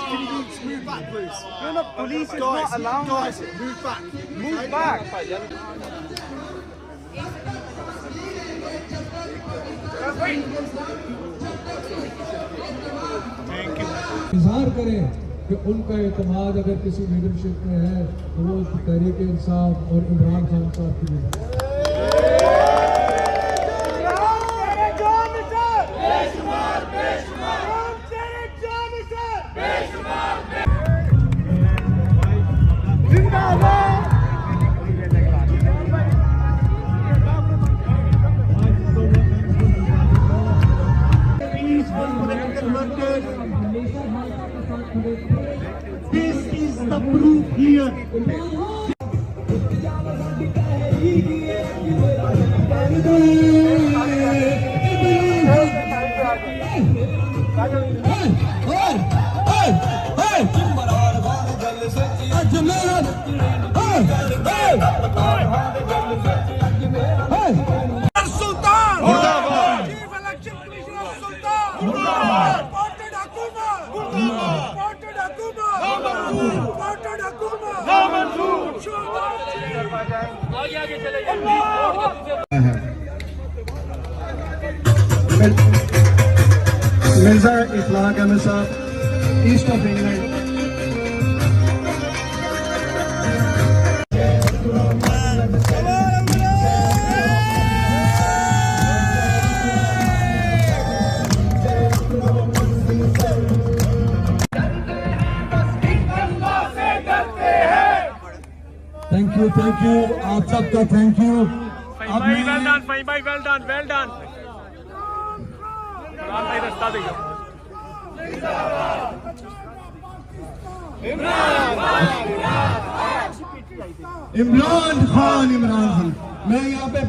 can you move back, please? No, no, police is not allowed. Guys, move back. Move back. इज़हार करें कि उनका एतमाद अगर किसी लीडरशिप में है तो वो तहरीक इंसाफ और इमरान खान साहब की वजह से। This is the proof here. Sultan! Chief Election Commissioner Sultan! Reported Hakuma! Reported Hakuma! Reported Hakuma! आगे चले Mirza Iflaq Ahmed Sahab, East of England. Thank you आप सबका thank you. Well done, well done, well done. भाई रास्ता दे इमरान खान मैं यहाँ पे